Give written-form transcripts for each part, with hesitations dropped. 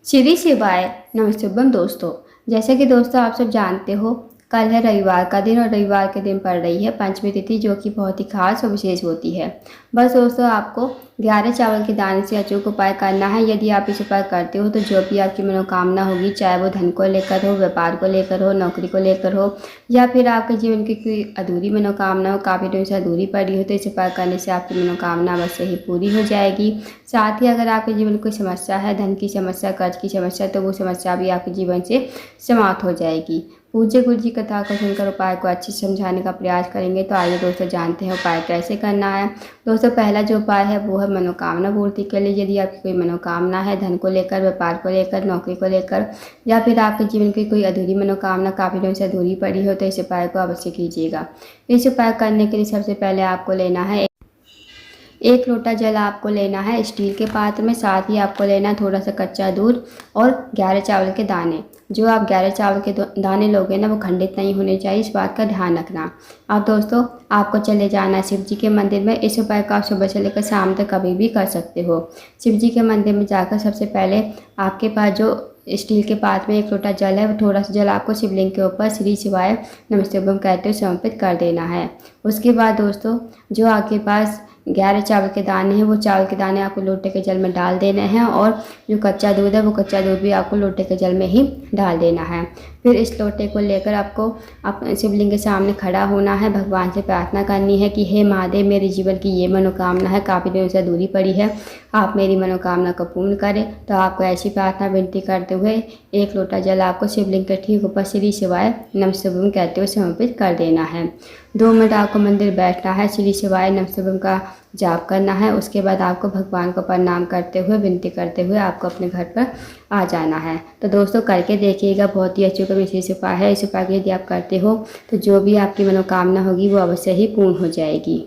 श्री शिवाय नमस्तुभ्यम दोस्तों। जैसे कि दोस्तों आप सब जानते हो, कल है रविवार का दिन और रविवार के दिन पड़ रही है पंचमी तिथि, जो कि बहुत ही खास और विशेष होती है। बस दोस्तों, आपको 11 चावल के दाने से अचूक उपाय करना है। यदि आप इस उपाय करते हो तो जो भी आपकी मनोकामना होगी, चाहे वो धन को लेकर हो, व्यापार को लेकर हो, नौकरी को लेकर हो, या फिर आपके जीवन की कोई अधूरी मनोकामना हो, काफ़ी दिनों से अधूरी पड़ी हो, तो इस उपाय करने से आपकी मनोकामना अवश्य ही पूरी हो जाएगी। साथ ही अगर आपके जीवन में कोई समस्या है, धन की समस्या, कर्ज की समस्या, तो वो समस्या भी आपके जीवन से समाप्त हो जाएगी। पूज्य गुरु जी कथा को सुनकर उपाय को अच्छे से समझाने का प्रयास करेंगे। तो आइए दोस्तों जानते हैं उपाय कैसे करना है। दोस्तों, पहला जो उपाय है वो है मनोकामना पूर्ति के लिए। यदि आपकी कोई मनोकामना है, धन को लेकर, व्यापार को लेकर, नौकरी को लेकर, या फिर आपके जीवन की कोई अधूरी मनोकामना काफ़ी दिनों से अधूरी पड़ी हो, तो इस उपाय को अवश्य कीजिएगा। इस उपाय करने के लिए सबसे पहले आपको लेना है 1 लोटा जल आपको लेना है स्टील के पात्र में। साथ ही आपको लेना है थोड़ा सा कच्चा दूध और 11 चावल के दाने। जो आप 11 चावल के दाने लोगे ना, वो खंडित नहीं होने चाहिए, इस बात का ध्यान रखना। अब दोस्तों, आपको चले जाना है शिव जी के मंदिर में। इस उपाय को आप सुबह से लेकर शाम तक कभी भी कर सकते हो। शिव जी के मंदिर में जाकर सबसे पहले आपके पास जो स्टील के पात्र में 1 लोटा जल है, वो थोड़ा सा जल आपको शिवलिंग के ऊपर श्री शिवाय नमस्तुभ्यम कहते हुए समर्पित कर देना है। उसके बाद दोस्तों, जो आपके पास 11 चावल के दाने हैं, वो चावल के दाने आपको लोटे के जल में डाल देने हैं, और जो कच्चा दूध है, वो कच्चा दूध भी आपको लोटे के जल में ही डाल देना है। फिर इस लोटे को लेकर आपको शिवलिंग के सामने खड़ा होना है। भगवान से प्रार्थना करनी है कि हे महादेव, मेरे जीवन की ये मनोकामना है, काफ़ी दिनों से अधूरी पड़ी है, आप मेरी मनोकामना को पूर्ण करें। तो आपको ऐसी प्रार्थना विनती करते हुए 1 लोटा जल आपको शिवलिंग के ठीक ऊपर श्री शिवाय नमस्तुभ्यम कहते हुए समर्पित कर देना है। 2 मिनट आपको मंदिर बैठना है, श्री शिवाय नमस्तुभ्यम का जाप करना है। उसके बाद आपको भगवान को प्रणाम करते हुए, विनती करते हुए आपको अपने घर पर आ जाना है। तो दोस्तों, करके देखिएगा, बहुत ही अचूक और विशेष उपाय है। इस उपाय को यदि आप करते हो तो जो भी आपकी मनोकामना होगी वो अवश्य ही पूर्ण हो जाएगी।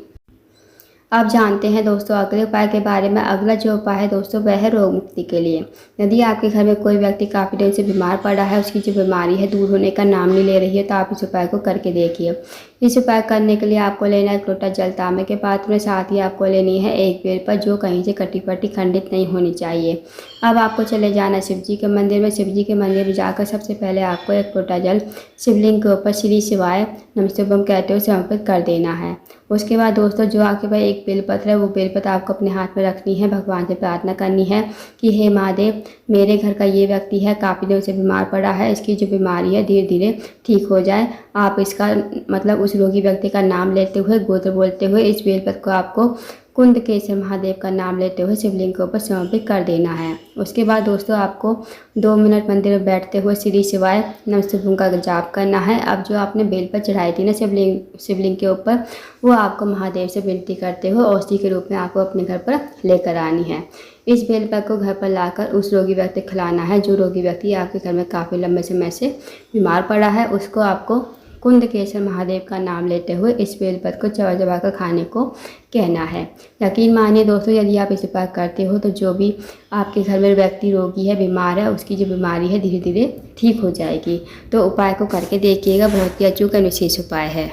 अब जानते हैं दोस्तों अगले उपाय के बारे में। अगला जो उपाय है दोस्तों, वह है रोग मुक्ति के लिए। यदि आपके घर में कोई व्यक्ति काफ़ी दिन से बीमार पड़ा है, उसकी जो बीमारी है दूर होने का नाम नहीं ले रही है, तो आप इस उपाय को करके देखिए। इस उपाय करने के लिए आपको लेना है 1 लोटा जल तांबे के पात्र में। साथ ही आपको लेनी है 1 बेल पर, जो कहीं से कटी पट्टी खंडित नहीं होनी चाहिए। अब आपको चले जाना है शिव जी के मंदिर में। शिव जी के मंदिर में जाकर सबसे पहले आपको 1 लोटा जल शिवलिंग के ऊपर श्री शिवाय नमस्तुभ्यम कहते हुए समर्पित कर देना है। उसके बाद दोस्तों, जो आपके पास एक बेलपत्र है, वो बेलपत्र आपको अपने हाथ में रखनी है। भगवान से प्रार्थना करनी है कि हे महादेव, मेरे घर का ये व्यक्ति है, काफ़ी दिनों से बीमार पड़ा है, इसकी जो बीमारी है धीरे धीरे ठीक हो जाए। आप इसका मतलब उस रोगी व्यक्ति का नाम लेते हुए, गोत्र बोलते हुए, इस बेलपत्र को आपको कुंदकेश्वर महादेव का नाम लेते हुए शिवलिंग के ऊपर समर्पित कर देना है। उसके बाद दोस्तों, आपको 2 मिनट मंदिर में बैठते हुए श्री शिवाय नमस्तुभ्यम का जाप करना है। अब जो आपने बेल पर चढ़ाई थी ना शिवलिंग के ऊपर, वो आपको महादेव से विनती करते हुए औषधि के रूप में आपको अपने घर पर लेकर आनी है। इस बेलपत्र को घर पर लाकर उस रोगी व्यक्ति को खिलाना है। जो रोगी व्यक्ति आपके घर में काफ़ी लंबे समय से बीमार पड़ा है, उसको आपको कुंदकेश्वर महादेव का नाम लेते हुए इस बेलपत्र को चबा चबा कर खाने को कहना है। यकीन मानिए दोस्तों, यदि आप इस उपाय करते हो तो जो भी आपके घर में व्यक्ति रोगी है, बीमार है, उसकी जो बीमारी है धीरे धीरे ठीक हो जाएगी। तो उपाय को करके देखिएगा, बहुत ही अचूक और विशेष उपाय है।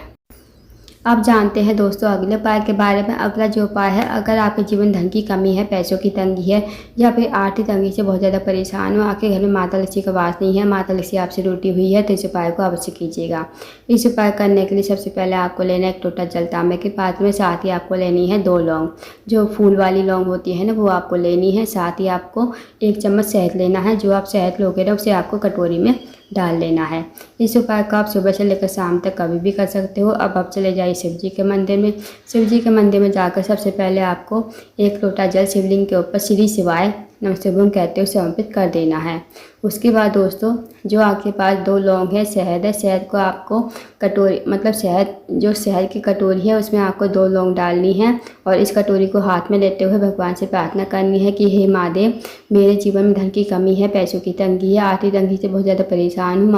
अब जानते हैं दोस्तों अगले उपाय के बारे में। अगला जो उपाय है, अगर आपके जीवन धन की कमी है, पैसों की तंगी है, या फिर आर्थिक तंगी से बहुत ज़्यादा परेशान हो, आपके घर में माता लक्ष्मी का वास नहीं है, माता लक्ष्मी आपसे रूठी हुई है, तो इस उपाय को अवश्य कीजिएगा। इस उपाय करने के लिए सबसे पहले आपको लेना है 1 लोटा जल तांबे के पात्र में। साथ ही आपको लेनी है 2 लौंग, जो फूल वाली लौंग होती है ना, वो आपको लेनी है। साथ ही आपको 1 चम्मच शहद लेना है। जो आप शहद लोगे ना, उसे आपको कटोरी में डाल लेना है। इस उपाय को आप सुबह से लेकर शाम तक कभी भी कर सकते हो। अब आप चले जाइए शिव जी के मंदिर में। शिव जी के मंदिर में जाकर सबसे पहले आपको 1 लोटा जल शिवलिंग के ऊपर श्री शिवाय नमस्तुभ्यम कहते हुए समर्पित कर देना है। उसके बाद दोस्तों, जो आपके पास 2 लौंग है, शहद है, शहद को आपको कटोरी मतलब शहद की कटोरी है, उसमें आपको 2 लौंग डालनी है। और इस कटोरी को हाथ में लेते हुए भगवान से प्रार्थना करनी है कि हे महादेव, मेरे जीवन में धन की कमी है, पैसों की तंगी है, आर्थिक तंगी से बहुत ज़्यादा परेशान हूँ।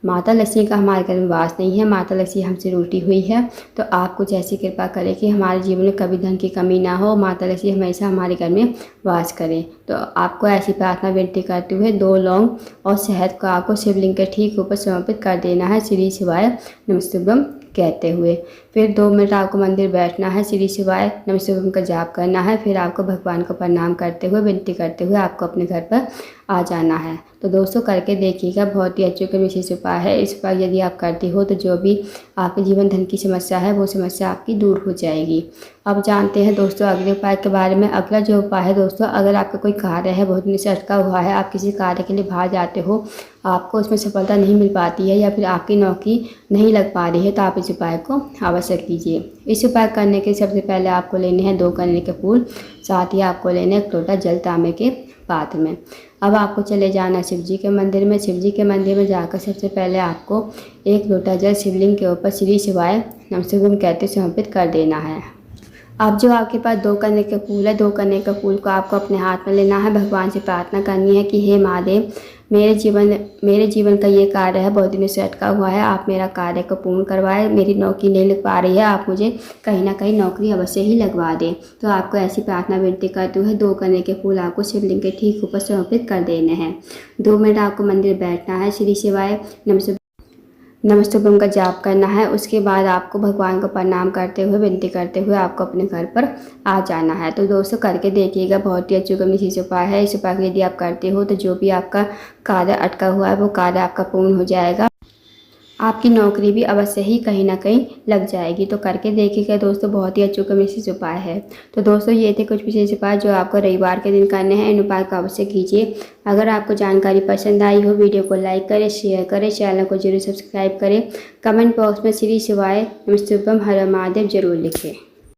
माता लक्ष्मी का हमारे घर में वास नहीं है, माता लक्ष्मी हमसे रूठी हुई है। तो आप कुछ ऐसी कृपा करें कि हमारे जीवन में कभी धन की कमी ना हो, माता लक्ष्मी हमेशा हमारे घर में वास करें। तो आपको ऐसी प्रार्थना विनती करते हुए 2 लौंग और शहद को आपको शिवलिंग के ठीक ऊपर समर्पित कर देना है, श्री शिवाय नमस्तुभ्यम कहते हुए। फिर 2 मिनट आपको मंदिर बैठना है, श्री शिवाय नमः शिवाय का जाप करना है। फिर आपको भगवान को प्रणाम करते हुए, विनती करते हुए आपको अपने घर पर आ जाना है। तो दोस्तों करके देखिएगा, बहुत ही अच्छे के विशेष उपाय है। इस उपाय यदि आप करती हो तो जो भी आपके जीवन धन की समस्या है वो समस्या आपकी दूर हो जाएगी। अब जानते हैं दोस्तों अगले उपाय के बारे में। अगला जो उपाय है दोस्तों, अगर आपका कोई कार्य है बहुत दिन से अटका हुआ है, आप किसी कार्य के लिए बाहर जाते हो, आपको उसमें सफलता नहीं मिल पाती है या फिर आपकी नौकरी नहीं लग पा रही है, तो आप इस उपाय को अवश्य कीजिए। इस उपाय करने के सबसे पहले आपको लेने हैं 2 कनेर के फूल, साथ ही आपको लेने एक लोटा जल तांबे के पात्र में। अब आपको चले जाना शिव जी के मंदिर में। शिव जी के मंदिर में जाकर सबसे पहले आपको 1 लोटा जल शिवलिंग के ऊपर श्री शिवाय नमः शिवाय कहते समर्पित कर देना है। अब जो आपके पास 2 कनेर के फूल है, 2 कनेर के फूल को आपको अपने हाथ में लेना है। भगवान से प्रार्थना करनी है कि हे महादेव, मेरे जीवन का ये कार्य है बहुत दिनों से अटका हुआ है, आप मेरा कार्य को पूर्ण करवाएं। मेरी नौकरी नहीं लग पा रही है, आप मुझे कहीं ना कहीं नौकरी अवश्य ही लगवा दें। तो आपको ऐसी प्रार्थना विनती करते हुए 2 कनेर के फूल आपको शिवलिंग के ठीक ऊपर समर्पित कर देने हैं। 2 मिनट आपको मंदिर बैठना है, श्री शिवाय नमस्तुभ्यम का जाप करना है। उसके बाद आपको भगवान को प्रणाम करते हुए, विनती करते हुए आपको अपने घर पर आ जाना है। तो दोस्तों करके देखिएगा, बहुत ही अच्छी गंभीर उपाय है। इस उपाय को यदि आप करते हो तो जो भी आपका कार्य अटका हुआ है वो कार्य आपका पूर्ण हो जाएगा, आपकी नौकरी भी अवश्य ही कहीं ना कहीं लग जाएगी। तो करके देखिएगा दोस्तों, बहुत ही अच्छे विशेष उपाय है। तो दोस्तों ये थे कुछ विशेष उपाय जो आपको रविवार के दिन करने हैं। इन उपाय को अवश्य कीजिए। अगर आपको जानकारी पसंद आई हो, वीडियो को लाइक करें, शेयर करें, चैनल को जरूर सब्सक्राइब करें। कमेंट बॉक्स में श्री शिवाय नमः शिवाय हर हर महादेव जरूर लिखें।